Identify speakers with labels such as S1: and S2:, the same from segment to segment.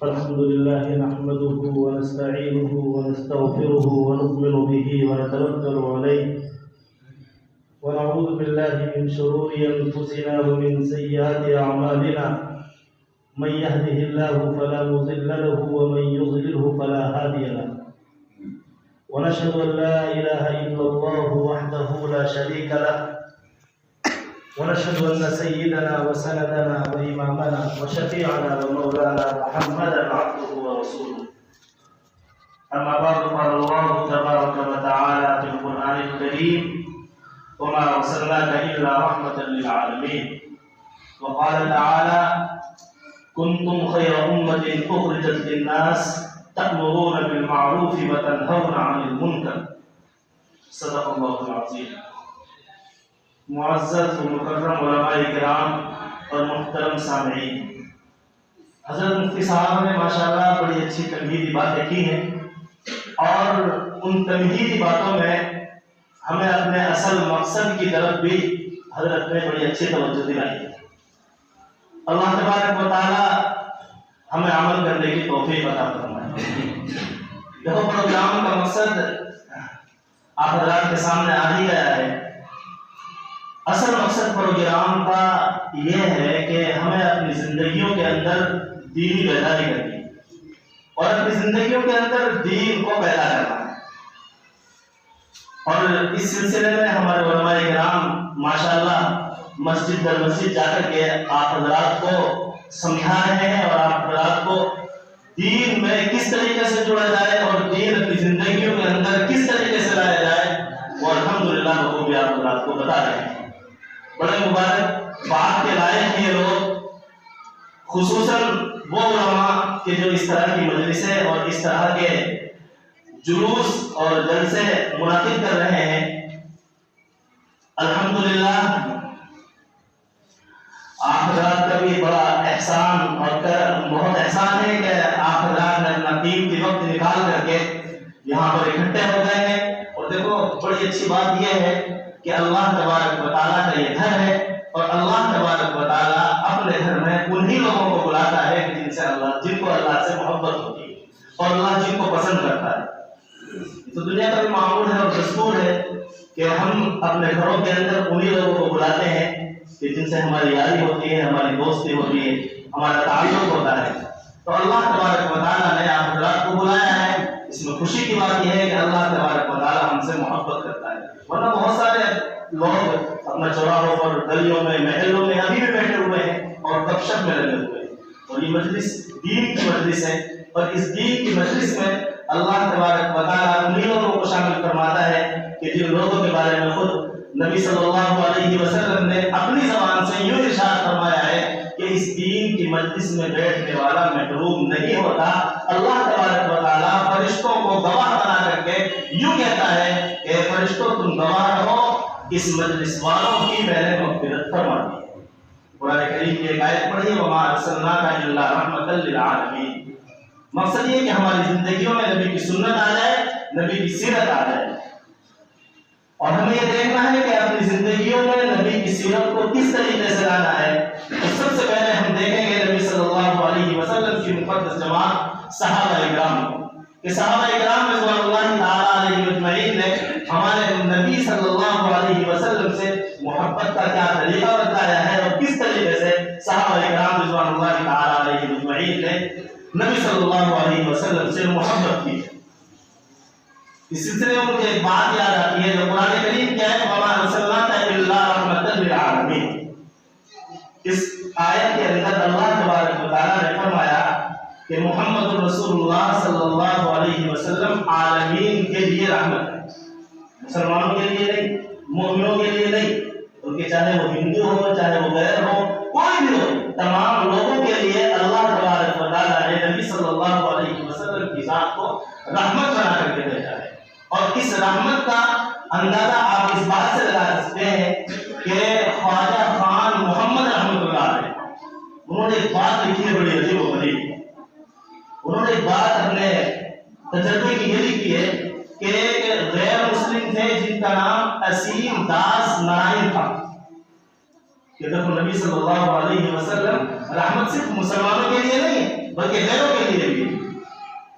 S1: الحمد لله نحمده ونستعينه ونستغفره ونؤمن به ونتوكل عليه ونعوذ بالله من شرور أنفسنا ومن سيئات أعمالنا من يهده الله فلا مضل له ومن يضلله فلا هادي له ونشهد أن لا إله إلا الله وحده لا شريك له ونشهد أن سيدنا وسندنا وإمامنا وشفيعنا ومولانا محمدا عبده ورسوله. أما بعد قال الله تبارك وتعالى في القرآن الكريم وما أرسلناك إلا رحمة للعالمين. وقال تعالى كنتم خير أمة أخرجت للناس تأمرون بالمعروف وتنهون عن المنكر. صدق الله العظيم. معزز و مکرم علماء کرام اور محترم سامعین، حضرت مفتی صاحب نے ماشاءاللہ بڑی اچھی تمہیدی باتیں کی ہیں، اور ان تمہیدی باتوں میں ہمیں اپنے اصل مقصد کی طرف بھی حضرت نے بڑی اچھی توجہ دلائی ہے. اللہ تبارک و تعالی ہمیں عمل کرنے کی توفیق عطا فرمائے. دیکھو، پروگرام کا مقصد آپ حضرات کے سامنے آ ہی گیا ہے. اصل مقصد پروگرام کا یہ ہے کہ ہمیں اپنی زندگیوں کے اندر دینی بیداری کرنی ہے اور اپنی زندگیوں کے اندر دین کو پیدا کرنا ہے. اور اس سلسلے میں ہمارے علماء کرام ماشاءاللہ مسجد در مسجد جا کر کے آپ حضرات کو سمجھا رہے ہیں، اور آپ حضرات کو دین میں کس طریقے سے جڑا جائے اور دین اپنی زندگیوں کے اندر کس طریقے سے لایا جائے وہ الحمدللہ وہ بھی آپ حضرات کو بتا رہے ہیں. بڑے مبارک بات کے لائق ہیں یہ لوگ، خصوصاً وہ علماء کہ جو اس طرح کی مجلسیں اور اس طرح کے جلوس اور جلسے منعقد کر رہے ہیں. الحمدللہ آپ حضرات کا بھی بڑا احسان اور بہت احسان ہے کہ آپ حضرات نے اپنا قیمتی وقت نکال کر کے یہاں پر اکٹھے ہو گئے ہیں. اور دیکھو، بڑی اچھی بات یہ ہے کہ اللہ تبارک و تعالیٰ کا یہ گھر ہے، اور اللہ تبارک و تعالیٰ اپنے گھر میں انہی لوگوں کو بلاتا ہے کہ جن کو اللہ سے محبت ہوتی ہے اور اللہ جن کو پسند کرتا ہے. تو دنیا کا بھی معمول ہے اور دستور ہے کہ ہم اپنے گھروں کے اندر انہی لوگوں کو بلاتے ہیں کہ جن سے ہماری یاری ہوتی ہے، ہماری دوستی ہوتی ہے، ہمارا تعلق ہوتا ہے. تو اللہ تبارک و تعالیٰ نے آپ حضرات کو بلایا ہے. اس میں خوشی کی بات یہ ہے کہ اللہ تبارک و تعالیٰ ہم سے محبت کرتا ہے. ورنہ بہت سارے لوگ اپنا چوراہوں پر، گلیوں میں، محلوں میں ابھی بھی بیٹھے ہوئے ہیں اور گپ شپ میں لگے ہوئے ہیں. اور یہ مجلس دین کی مجلس ہے، اور اس دین کی مجلس میں اللہ تبارک و تعالیٰ انہی لوگوں کو شامل فرماتا ہے کہ جن لوگوں کے بارے میں خود نبی صلی اللہ علیہ وسلم نے اپنی زبان سے یوں ارشاد فرمایا ہے کہ اس دین کی مجلس میں بیٹھنے والا محروم نہیں ہوتا. اللہ تبارک و تعالیٰ فرشتوں کو گواہ بنا کر کے یوں کہتا ہے کہ فرشتوں تم گواہ رہو، اس مجلس والوں کی میں نے مغفرت فرما دی. قرآن کریم کی ایک آیت پڑھی وما ارسلناک الا رحمۃ للعالمین. مقصد یہ کہ ہماری زندگیوں میں نبی کی سنت آ جائے، نبی کی سیرت آ جائے، اور ہمیں یہ دیکھنا ہے کہ اپنی زندگیوں میں نبی کی سیرت کو کس طریقے سے لانا ہے. تو سب سے پہلے ہم دیکھیں گے نبی صلی اللہ علیہ وسلم کی مقدس جماعت صحابہ اکرام کہ صحابہ اکرام رضوان اللہ تعالیٰ علیہ مجمعین نے ہمارے نبی صلی اللہ علیہ وسلم سے محبت کا کیا طریقہ بتایا ہے، اور کس طریقے سے صحابہ اکرام رضوان اللہ تعالیٰ علیہ مجمعین نے نبی صلی اللہ علیہ وسلم سے محبت کی. اس سلسلے میں مجھے ایک بات یاد آتی ہے جو قرآن کریم کی ہے وما ارسلناک الا رحمۃ للعالمین. اس آیت کے اندر اللہ تبارک و تعالیٰ نے فرمایا کہ محمد رسول اللہ صلی اللہ علیہ وسلم عالمین کے لیے رحمت ہے. مسلمانوں کے لیے نہیں، مومنوں کے لیے نہیں، بلکہ چاہے وہ ہندو ہو، چاہے وہ غیر ہو، کوئی بھی ہو، تمام لوگوں کے لیے اللہ تبارک و تعالیٰ نے نبی صلی اللہ علیہ وسلم کی ذات کو رحمت بنا کر کے بھیجا ہے. اور اس رحمت کا اندازہ آپ اس بات سے لگا سکتے ہیں کہ خواجہ خان محمد رحمۃ اللہ علیہ انہوں نے ایک بات لکھی ہے بڑی عجیب و غریب. انہوں نے ایک بات اپنے تجربے کی یہ لکھی ہے کہ ایک غیر مسلم تھے جن کا نام اسیم داس نارائن تھا. کہ دیکھو نبی صلی اللہ علیہ وسلم رحمت صرف مسلمانوں کے لیے نہیں، بلکہ غیروں کے لیے بھی۔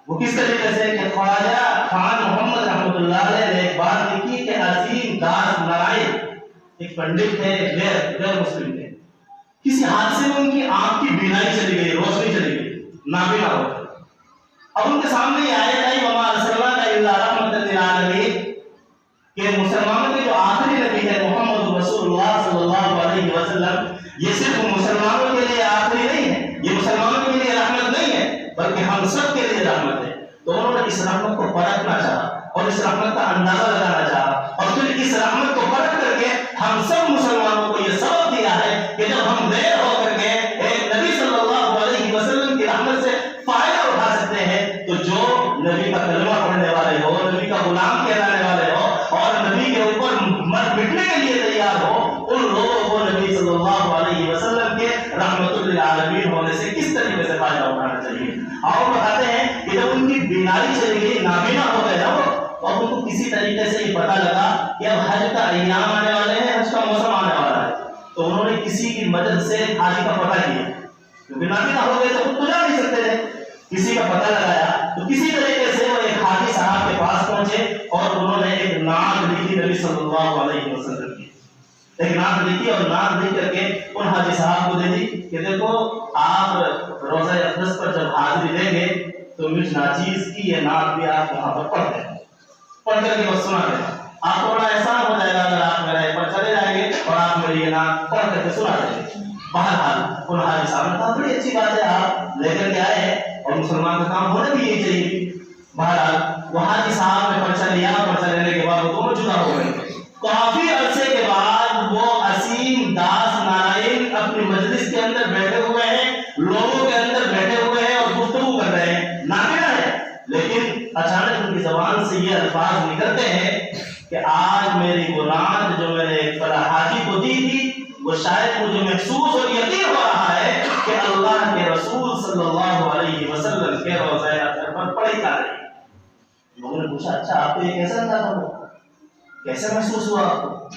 S1: وہ کس طریقے سے کہ خواجہ خان محمد رحمۃ اللہ علیہ نے ایک بات لکھی کہ عظیم داس نارائن ایک پنڈت تھے، غیر مسلم تھے، کسی حادثے میں ان کی آنکھ کی بینائی چلی گئی، روشنی چلی گئی، نابینا ہو گئے۔ اب ان کے سامنے یہ آیت آئی وما ارسلناک الا رحمۃ للعالمین کہ مسلمانوں کے جو آخری نبی ہے محمد رسول اللہ صلی اللہ علیہ وسلم، یہ صرف مسلمانوں کے لیے آخری نہیں ہے، یہ مسلمانوں کے لیے رحمت نہیں ہے بلکہ ہم سب کے لیے رحمت ہے۔ تو انہوں نے اس رحمت کو پرکھنا چاہا اور اس رحمت کا اندازہ لگانا چاہا، اور پھر اس رحمت کو پرکھ کر کے ہم سب مسلمانوں کو یہ سبق دیا ہے کہ جب ہم غیر ہو کر کے ایک نبی صلی اللہ علیہ وسلم کی رحمت سے فائدہ اٹھا سکتے ہیں، تو جو نبی کا کلمہ پڑھنے والے ہو، نبی کا غلام کہلانے والے ہو اور نبی کے اوپر مر مٹنے کے لیے تیار ہو، ان لوگوں کو نبی صلی اللہ علیہ وسلم کے رحمت للعالمین ہونے سے کس طریقے سے فائدہ اٹھانا چاہیے۔ اور بتاتے ہیں کہ جب ان کی بینائی چلی گئی، نابینا ہو گئے نا وہ، تو اب ان کو کسی طریقے سے یہ پتا لگا کہ اب حج کا ایام آنے والے ہیں، حج کا موسم آنے والا ہے، تو انہوں نے کسی کی مدد سے حاجی کا پتہ کیا، کیونکہ نابینا ہو گئے تو خود تو جا نہیں سکتے تھے، کسی کا پتہ لگایا، تو کسی طریقے سے وہ ایک حاجی صاحب کے پاس پہنچے اور انہوں نے ایک نعت لکھی نبی صلی اللہ علیہ وسلم کی، ایک نعت لکھی اور نعت لکھ کر کے ان حاجی صاحب کو دے دی کہ دیکھو آپ روزہ اقدس پر جب حاضری دیں گے تو مرچ ناچیز کی یہ نعت بھی آپ وہاں پر پڑھ دیں، پڑھ کر کے بس سنا دیں، آپ کو بڑا احسان ہو جائے گا اگر آپ میرے پر چلے جائیں گے اور آپ میری یہ نعت پڑھ کر کے سنا دیں گے۔ بہرحال ان حاجی صاحب نے کہا بڑی اچھی بات ہے، آپ لے کر کے آئے ہیں اور مسلمان کا کام ہونا بھی یہی چاہیے۔ بہرحال وہ حاجی صاحب نے پرچہ لیا، پرچہ لینے کے بعد وہ دونوں جدا ہو گئے۔ کافی عرصے کے بعد وہ عظیم داس نارائن اپنی مجلس کے اندر بیٹھے ہوئے ہیں، لوگوں کے اندر بیٹھے ہوئے ہیں اور گفتگو کر رہے ہیں، نابینا ہے، لیکن اچانک ان کی زبان سے یہ الفاظ نکلتے ہیں کہ آج میری وہ نعت جو میں نے فلاں حاجی کو دی تھی، وہ شاید مجھے محسوس اور یقین ہو رہا ہے کہ اللہ کے رسول صلی اللہ علیہ وسلم کے روضہ اطہر پر پڑھی جا رہی ہے۔ لوگوں نے پوچھا اچھا آپ کو یہ کیسا اندازہ ہوا، کیسے محسوس ہوا آپ کو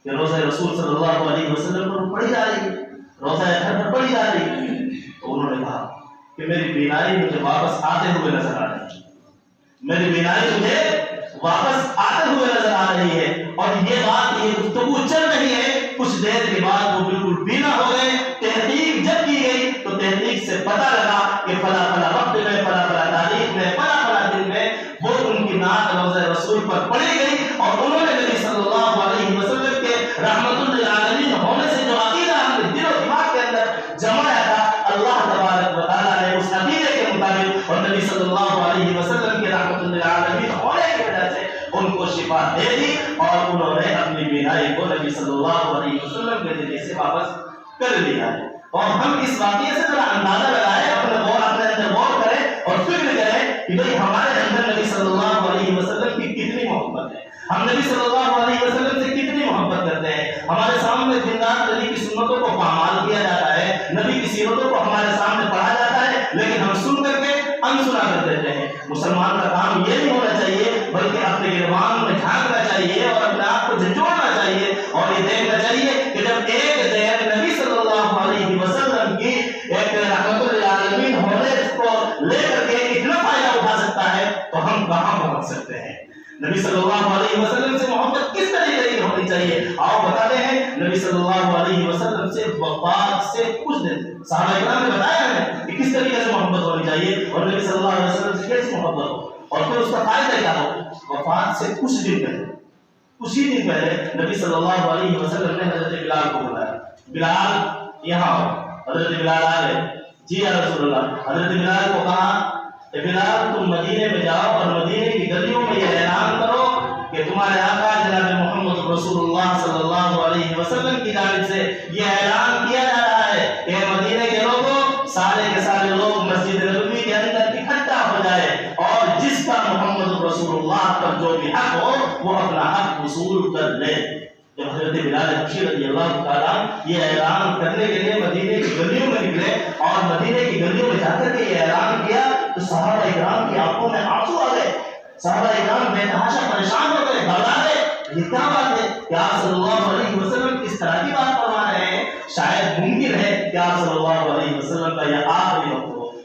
S1: کہ روضہ رسول صلی اللہ علیہ وسلم پر پڑھی جا رہی ہے، روضہ اطہر پر پڑھی جا رہی ہے؟ تو انہوں نے کہا کہ میری بینائی مجھے واپس آتے ہوئے نظر آ رہی ہے، میری بینائی مجھے واپس آتے ہوئے نظر آ رہی ہے، اور یہ بات یہ گفتگو چل رہی ہے، کچھ دیر کے بعد وہ بالکل بینا ہو گئے۔ تحقیق جب کی گئی تو تحقیق سے پتہ لگا کہ فلاں فلاں وقت میں، فلاں فلاں تاریخ میں، فلاں فلاں دن میں وہ ان کی نعت روضہ رسول پر پڑھی گئی، اور انہوں نے نبی صلی اللہ علیہ وسلم کے رحمت للعالمین ہونے سے جو عقیدہ اپنے دل و دماغ کے اندر جمایا تھا، اللہ تبارک و تعالیٰ نے اس عقیدے کے مطابق اور نبی صلی اللہ علیہ وسلم کے رحمت للعالمین ہونے کی وجہ سے ان کو شفا دے دی، اور انہوں نے اپنی بینائی کو نبی صلی اللہ علیہ وسلم کے ذریعے سے واپس کر لیا ہے۔ اور ہم اس واقعے سے ذرا اندازہ لگائیں، اپنے اندر غور کریں اور فکر کریں کہ بھئی ہمارے اندر نبی صلی اللہ علیہ وسلم کی کتنی محبت ہے، ہم نبی صلی اللہ علیہ وسلم سے کتنی محبت کرتے ہیں۔ ہمارے سامنے دن رات نبی کی سنتوں کو پامال کیا جاتا ہے، نبی کی سیرتوں کو ہمارے سامنے پڑھا جاتا ہے، لیکن ہم سن کر کے انسنا کر دیتے ہیں۔ مسلمان کا کام یہ نہیں ہونا چاہیے، بلکہ اپنے گربان میں جھانکنا چاہیے اور اپنے آپ کو جھنجھوڑنا چاہیے اور یہ دیکھنا چاہیے کہ جب ایک دیر نبی صلی اللہ علیہ وسلم کی ایک رحمت للعالمین ہونے کو لے کر کے اتنا فائدہ اٹھا سکتا ہے تو ہم کہاں پہنچ سکتے ہیں۔ نبی صلی اللہ علیہ وسلم سے محبت کس طریقے کی ہونی چاہیے؟ آؤ بتاتے ہیں۔ نبی صلی اللہ علیہ وسلم سے وفات سے کچھ دن صحابہ کرام نے بتایا ہے کہ کس طریقے سے محبت ہونی چاہیے اور نبی صلی اللہ علیہ وسلم سے کیسے محبت ہو اور پھر اس کا فائدہ کیا ہو۔ وفات سے کچھ دن پہلے، کچھ ہی دن پہلے نبی صلی اللہ علیہ وسلم نے حضرت بلال کو بلایا، بلال یہاں ہو۔ حضرت بلال آ گئے، جی یا رسول اللہ۔ حضرت بلال کو کہا کہ بلال تم مدینے میں جاؤ اور مدینے کی گلیوں میں یہ اعلان کرو کہ تمہارے آقا جناب محمد رسول اللہ صلی اللہ علیہ وسلم کی جانب سے یہ اعلان کیا جا رہا ہے کہ مدینے کے لوگوں، سارے کے سارے لوگ مسجد نبوی کے اندر اکٹھا ہو جائے اور جس کا محمد رسول اللہ پر جو بھی حق ہو وہ اپنا حق وصول کر لے۔ جب حضرت بلال حبشی رضی اللہ تعالیٰ یہ اعلان کرنے کے لیے مدینے کی گلیوں میں نکلے اور مدینے کی گلیوں میں جا کر کے یہ اعلان کیا تو صحابہ اکرام کی آنکھوں میں آنسو آ گئے، صحابہ اکرام بے تحاشا پریشان ہو گئے، گھبرا گئے۔ یہ کیا بات ہے کہ آپ صلی اللہ علیہ وسلم کس طرح کی بات فرما رہے ہیں؟ شاید ممکن ہے کہ آپ صلی اللہ علیہ وسلم کا یہ آخری وقت ہو،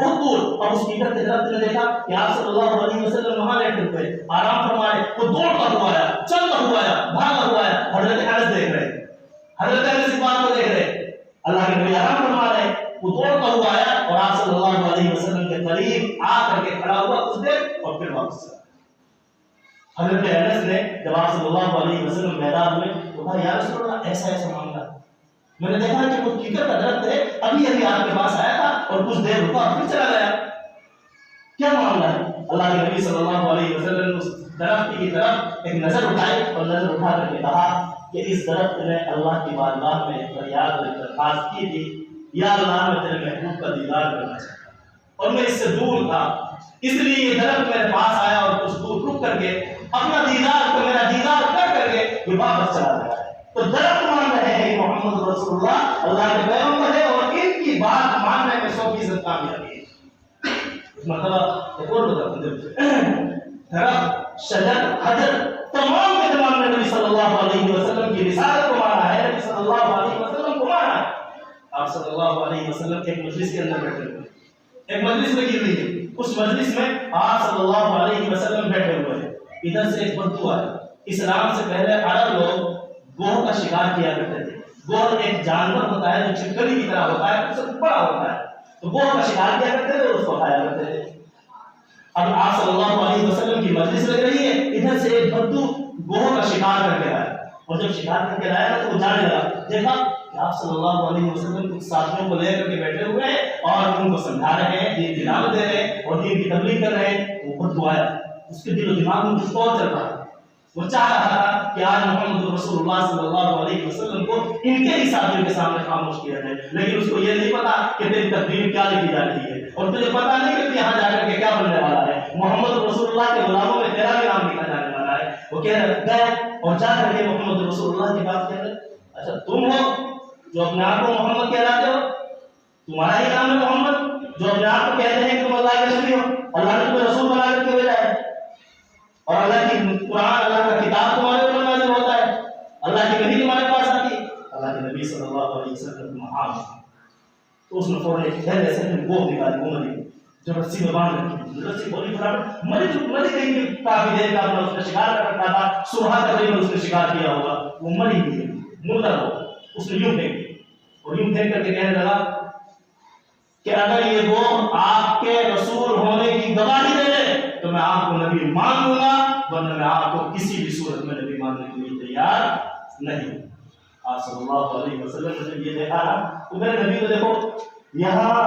S1: بہت دور. اب اس پیپل کے درخت نے دیکھا کہ آپ صلی اللہ علیہ وسلم وہاں لیٹے ہوئے آرام فرما رہے. وہ دوڑتا ہوا آیا, چلتا ہوا آیا, بھاگا ہوا آیا. حضرت انس دیکھ رہے, حضرت انس اس بات کو دیکھ رہے, اللہ کے نبی آرام فرما رہے. وہ دوڑتا ہوا آیا اور آپ صلی اللہ علیہ وسلم کے قریب آ کر کے کھڑا ہوا کچھ دیر اور پھر واپس چلا. حضرت انس نے جب آپ صلی اللہ علیہ وسلم بیدار ہوئے تو کہا یا رسول اللہ ایسا ایسا معاملہ, میں نے دیکھا کہ وہ کیکر کا درخت ہے, ابھی ابھی آپ کے پاس آیا تھا اور کچھ دیر رکا پھر چلا گیا, کیا معاملہ ہے؟ اللہ کے نبی صلی اللہ علیہ وسلم نے اس درخت کی طرف ایک نظر اٹھائی اور نظر اٹھا کر کے کہا کہ اس درخت نے اللہ کی بارگاہ میں فریاد اور درخواست کی تھی, یا اللہ میں تیرے محبوب کا دیدار کرنا چاہتا اور میں اس سے دور تھا, اس لیے یہ درخت میرے پاس آیا اور کچھ دور رک کر کے اپنا دیدار کو میرا دیدار کر کے یہ واپس چلا گیا ہے. تو درخت مان رہے ہیں محمد رسول اللہ اللہ کے پیغمبر ہے اور ان کی بات ماننے میں 100% کامیابی ہے. مطلب ایک اور درخت, شجر, حجر تمام کے تمام نے نبی صلی اللہ علیہ وسلم کی رسالت کو مانا ہے, نبی صلی اللہ علیہ وسلم کو مانا ہے. آپ صلی اللہ علیہ وسلم ایک مجلس کے اندر بیٹھے ہوئے, ایک مجلس لگی ہوئی ہے, اس مجلس میں آپ صلی اللہ علیہ وسلم بیٹھے ہوئے ہیں. ادھر سے ایک بدبو آیا. اسلام سے پہلے عرب لوگ گوہ کا شکار کیا کرتے تھے. گوہ ایک جانور ہوتا ہے جو چھپکلی کی طرح ہوتا ہے, اس سے بڑا ہوتا ہے, تو گوہ کا شکار کیا کرتے تھے اور اس کو کھایا کرتے تھے. اب آپ صلی اللہ علیہ وسلم کی مجلس لگ رہی ہے, ادھر سے ایک بدبو گوہ کا شکار کر کے آیا, اور جب شکار کر کے لایا تو وہ جانے لگا. دیکھا کہ آپ صلی اللہ علیہ وسلم کچھ ساتھیوں کو لے کر کے بیٹھے ہوئے ہیں اور ان کو سمجھا رہے ہیں, دین کی دعوت دے رہے ہیں اور دین کی تبلیغ کر رہے ہیں. وہ بدبو آیا, اس کے دل و دماغ میں کچھ اور چل رہا ہے. وہ چاہ رہا تھا کہ آج محمد رسول اللہ صلی اللہ علیہ وسلم کو ان کے ہی ساتھیوں کے سامنے خاموش کیا جائے, لیکن اس کو یہ نہیں پتا کہ تیری تقریر کیا لکھی جا رہی ہے اور تجھے پتا نہیں کہ یہاں جا کر کے کیا بننے والا ہے. محمد رسول اللہ کے غلاموں میں تیرا بھی نام لکھا جانے والا ہے. وہ کہہ رہے گئے اور جا کر کے محمد رسول اللہ کی بات کہہ رہے, اچھا تم ہو جو اپنے آپ کو محمد کہلاتے ہو, تمہارا ہی نام ہے محمد, جو اپنے آپ کو کہتے ہیں کہ تم اللہ کے نبی ہو, اللہ نے تمہیں رسول بنا کر کے بھیجا ہے, اور اللہ کی قرآن, اللہ کا کتاب تمہارے اوپر نازل ہوتا ہے, اللہ کی نبی تمہارے پاس آتی ہے, اللہ کے نبی صلی اللہ علیہ وسلم محام. تو اس نے فوراً ایک گھر ایسے گوہ نکالی, وہ مری جو رسی میں باندھ رکھی, رسی بولی فراہم مری گئی کافی دیر کا اس نے شکار کر رکھا تھا, صبح تقریباً اس نے شکار کیا ہوگا, وہ مری ہوئی ہے, مردہ ہو. اس نے یوں پھینک اور یوں پھینک کر کے کہنے لگا کہ اگر یہ گوہ آپ کے رسول ہونے کی گواہی دے دے تو میں آپ کو نبی مان لوں گا, ورنہ میں آپ کو کسی بھی صورت میں نبی ماننے کے لیے تیار نہیں. آپ صلی اللہ علیہ وسلم نے جب یہ دیکھا نا تو میرے نبی کو دیکھو, یہاں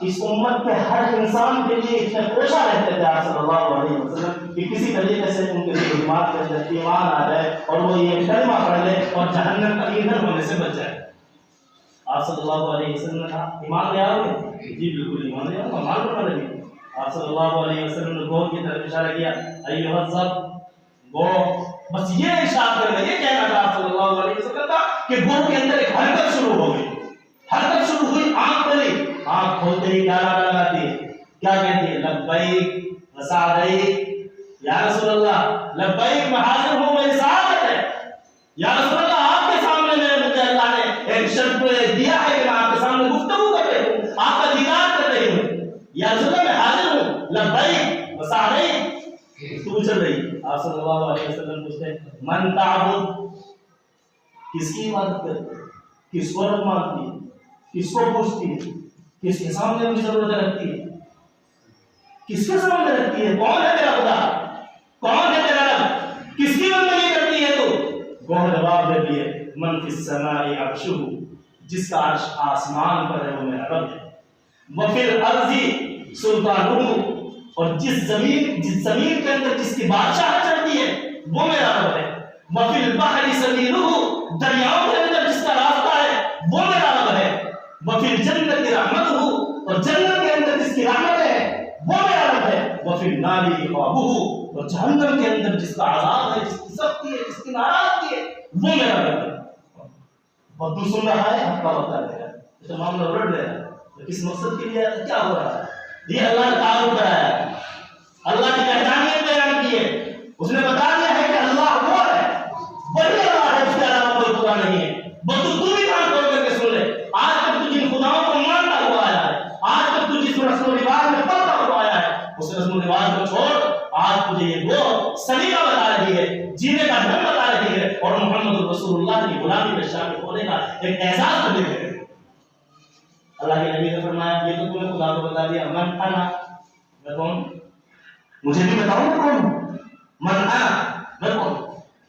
S1: اس امت کے ہر انسان کے لیے اتنے کوشاں رہتے تھے آپ صلی اللہ علیہ وسلم کہ کسی طریقے سے ان کے دماغ کے اندر ایمان آ جائے اور وہ یہ کلمہ پڑھ لے اور جہنم کا ایندھن ہونے سے بچ جائے. آپ صلی اللہ علیہ وسلم نے کہا ایمان لے آؤ گے؟ جی بالکل ایمان لے آؤں گا, مان لو نبی. آپ صلی اللہ علیہ وسلم نے گوہ کی طرف اشارہ کیا, ایھا الذئب گوہ, بس یہ ارشاد کر یہ کہنا تھا آپ صلی اللہ علیہ وسلم کا کہ گوہ کے اندر ایک حرکت شروع ہو گئی, حرکت شروع ہوئی, آنکھ کھلی, آنکھ کھولتے ہی کیا نعرہ لگاتی ہے, کیا کہتی ہے, لبیک و سعدیک, یا رسول اللہ لبیک میں حاضر ہوں, میری سعادت ہے, یا رسول اللہ آپ کے سامنے مجھے اللہ نے ایک شرط دیا ہے کہ میں آپ کے سامنے گفتگو کر رہی ہوں, آپ کا دیدار کر رہی ہوں, یا رسول اللہ میں حاضر ہوں, لبیک و سعدیک. تو چل رہی. آپ صلی اللہ علیہ وسلم پوچھتے من تعبد, کس کی عبادت کرتے, کس کو رب مانتی ہے, کس کو پوچھتی ہے, کس کے سامنے مجھے ضرورت رکھتی ہے, کس کے سامنے رکھتی ہے, کون ہے تیرا خدا, کون ہے تیرا رب, کس کی بندگی کرتی ہے تو؟ گوہ جواب دے دیے من فی السماء عرشہ, جس کا عرش آسمان پر ہے وہ میرا رب ہے, وفی الارض سلطانہ, اور جس زمین کے اندر جس کی بادشاہت چلتی ہے وہ میرا رب ہے, وفی البحر سبیلہ, دریاؤں کے اندر جس کا راستہ ہے وہ میرا رب ہے, وفی الجنت رحمتہ, اور جنت کے اندر جس کی رحمت ہے وہ میرا رب ہے, وفی النار عقابہ, اور جہنم کے اندر جس کا عذاب ہے, جس کی سختی ہے, جس کی ناراضگی ہے وہ میرا رب ہے. بدو سن رہا ہے, حق کا بتا رہا ہے, تو معاملہ الٹ رہا ہے, تو کس مقصد کے لیے کیا ہو رہا ہے, یہ اللہ نے تعارف کرایا ہے, اللہ کی وحدانیت بیان کی ہے, اس نے بتا دیا ہے کہ اللہ وہ ہے, وہی اللہ ہے, اس کے علاوہ کوئی خدا نہیں ہے. بدو تو بھی کان کھول کر کے سن لے, آج تک تو جن خداؤں کو مانتا ہوا آیا ہے, آج تک تو جس رسم و رواج آپ مجھے یہ وہ سلیقہ بتا رہی ہے، جینے کا ڈھنگ بتا رہی ہے، اور محمد رسول اللہ کی غلامی میں شامل ہونے کا ایک اعزاز مجھے ہے۔ اللہ کے نبی نے فرمایا یہ تو تمہیں خدا کو بتا دیا، من انا، میں کون؟ مجھے بھی بتاؤ میں کون ہوں؟ من انا، میں کون؟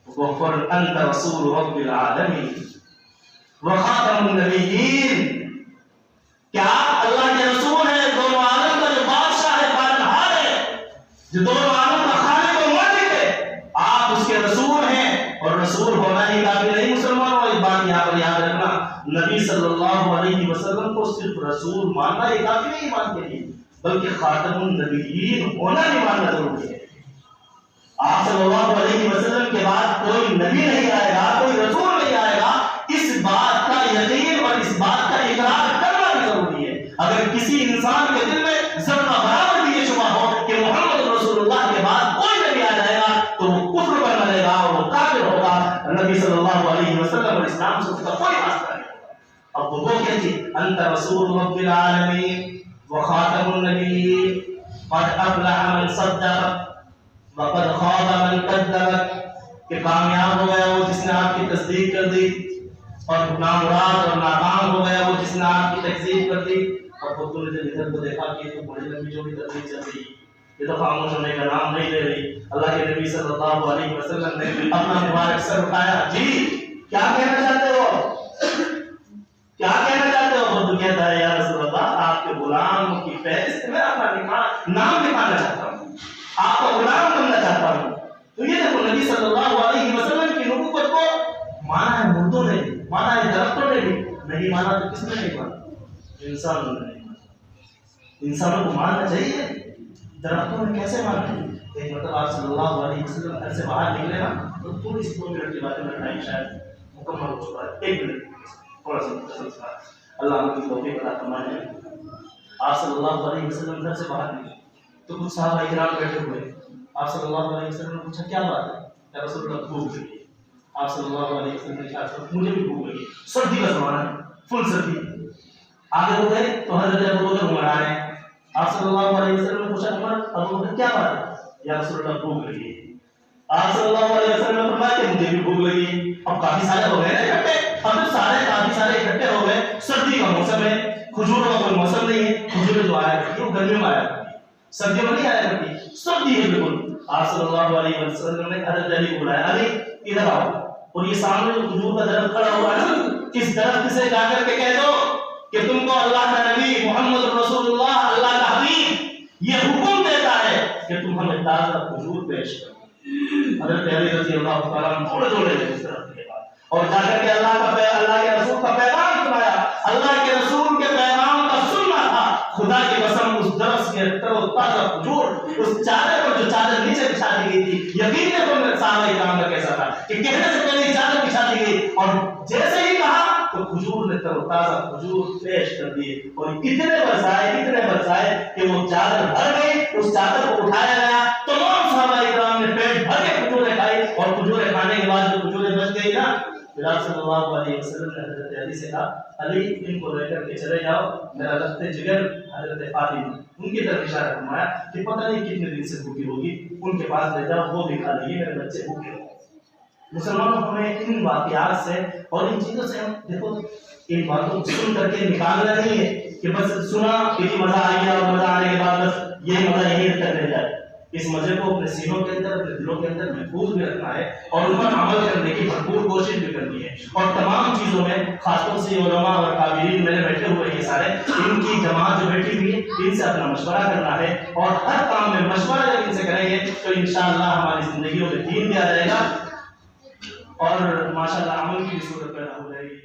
S1: وقل انت رسول رب العالمین وخاتم النبیین، کیا اللہ کے رسول ہے، دونوں عالم کا جو بادشاہ ہے، پالنہار ہے، جو دونوں عالم کا خالق و مالک ہے، آپ اس کے رسول ہیں، اور رسول ہونا ہی کافی نہیں مسلمانوں، ایک بات یہاں پر یاد رکھنا، نبی صلی اللہ علیہ وسلم کو صرف رسول ماننا یہ کافی نہیں ایمان کے لیے، بلکہ خاتم النبیین ہونا بھی ماننا ضروری ہے۔ آپ صلی اللہ علیہ وسلم کے بعد کوئی نبی نہیں آئے گا، کوئی رسول نہیں آئے گا، اس بات کا یقین اور اس بات کا اقرار کرنا بھی ضروری ہے۔ اگر کسی انسان کے دل میں ذرہ برابر بھی یہ شبہ ہو کہ محمد رسول اللہ کے بعد کوئی نبی آ جائے گا تو وہ کفر پر مرے گا اور وہ کافر ہوگا، نبی صلی اللہ علیہ وسلم اور اسلام سے اس کا کوئی واسطہ نہیں ہوگا۔ اب وہ کہتی انت رسول رب العالمین وخاتم النبیین قد افلح من صدق وقد خاب من کذب، کہ کامیاب ہو گیا وہ جس نے آپ کی تصدیق کر دی، اور نامراد اور ناکام ہو گیا وہ جس نے آپ کی تکذیب کر دی۔ اور خود نے جب ادھر کو دیکھا کہ تو بڑی لمبی چوڑی تقریر چل رہی، یہ تو خاموش ہونے کا نام نہیں لے رہی۔ اللہ کے نبی صلی اللہ علیہ وسلم نے اپنا مبارک سر اٹھایا، جی کیا کہنا چاہتے ہو، کیا کہنا چاہتے ہو؟ وہ کہتا ہے یا رسول اللہ آپ کے غلام کی فہرست میں اپنا نام لکھانا چاہتا ہوں، آپ کا غلام بننا چاہتا ہوں۔ تو یہ دیکھو نبی صلی اللہ علیہ وسلم کی نبوت کو مانا ہے مردوں نے بھی، مانا ہے درختوں نے بھی، نہیں مانا تو کس نے نہیں مانا؟ انسانوں نے نہیں مانا۔ انسانوں کو ماننا چاہیے، درختوں نے کیسے مانا؟ ایک مطلب آپ صلی اللہ علیہ وسلم گھر سے باہر نکلے نا تو تھوڑی سی 2 منٹ کے بعد میرا ٹائم شاید مکمل ہو چکا ہے، 1 منٹ تھوڑا سا مختصر سا، اللہ ہم کی توفیق عطا فرمائے۔ آپ صلی اللہ علیہ وسلم گھر سے باہر نکلے تو کچھ صحابہ کرام بیٹھے ہوئے، آپ صلی اللہ علیہ وسلم نے پوچھا کیا بات ہے؟ یا رسول اللہ بھوک لگی ہے۔ آپ صلی اللہ علیہ وسلم نے کہا مجھے بھی بھوک لگی، سردی کا زمانہ ہے، فل سردی۔ آگے ہو گئے تو حضرت ابو بکر عمر آ رہے ہیں، آپ صلی اللہ علیہ وسلم نے پوچھا عمر ابو بکر کیا بات ہے؟ یا رسول اللہ بھوک لگی ہے۔ آپ صلی اللہ علیہ وسلم نے فرمایا کہ مجھے بھی بھوک لگی۔ اب کافی سارے ہو گئے نا اکٹھے، اب کافی سارے اکٹھے ہو گئے، سردی کا موسم ہے، کھجوروں کا کوئی موسم نہیں ہے، کھجوریں جو آیا کرتی ہے وہ گرمیوں میں آیا کرتی ہے، سردیوں میں نہیں آیا کرتی، سردی ہے بالکل۔ آپ صلی اللہ علیہ وسلم نے حضرت علی کو بلایا، علی ادھر آؤ، اور یہ سامنے جو کھجور کا درخت کھڑا ہوا ہے نا، اس درخت سے جا کر کے کہہ دو کہ تم کو اللہ کا نبی محمد رسول اللہ، اللہ کا حبیب یہ حکم دیتا ہے کہ تم ہمیں تازہ کھجور پیش کرو۔ حضرت علی رضی اللہ تعالیٰ عنہ تھوڑے تھوڑے اس درخت کے بعد اور جا کر کے اللہ کے رسول کا پیغام سنایا، اللہ کے رسول کے پیغام کا سننا تھا۔ خدا کی قسم اس درخت کے تر و تازہ کھجور، اس چادر پر جو چادر نیچے بچھا دی گئی تھی، یقین ہے تم نے صحابہ کرام کا کیسا تھا کہ کہنے سے پہلے چادر بچھا دی گئی اور جیسے ہی کہا تو کھجور نے تر و تازہ کھجور پیش کر دیے، اور اتنے برسائے کہ وہ چادر بھر گئی، اس چادر کو اٹھایا گیا، تمام صحابہ کرام نے پیٹ بھر کے کھجوریں کھائی، اور کھجوریں کھانے کے بعد جو کھجوریں بچ گئی نا، پھر آپ صلی اللہ علیہ وسلم نے حضرت علی سے کہا علی ان کو لے کر کے چلے جاؤ، میرا لخت جگر حضرت فاطمہ ان کی طرف اشارہ فرمایا کہ پتہ نہیں کتنے دن سے بھوکی ہوگی، ان کے پاس لے جاؤ، وہ بھی کھا لیں گے، میرے بچے بھوکے ہوں۔ مسلمانوں ہمیں ان واقعات سے اور ان چیزوں سے ہم دیکھو ان باتوں کو سن کر کے نکالنا نہیں ہے کہ بس سنا کہ مزہ آ گیا اور مزہ آنے کے بعد بس یہ مزہ یہیں تک رہ جائے۔ اس مزے کو اپنے سینوں کے اندر، اپنے دلوں کے اندر محفوظ بھی رکھنا ہے اور ان پر عمل کرنے کی بھرپور کوشش بھی کرنی ہے۔ اور تمام چیزوں میں خاص طور سے علماء اور کابرین میرے بیٹھے ہوئے یہ سارے، ان کی جماعت جو بیٹھی ہوئی ہے ان سے اپنا مشورہ کرنا ہے، اور ہر کام میں مشورہ جب ان سے کریں گے تو انشاءاللہ ہماری زندگیوں میں دین بھی آ جائے گا اور ماشاءاللہ عمل کی بھی صورت پیدا ہو جائے گی۔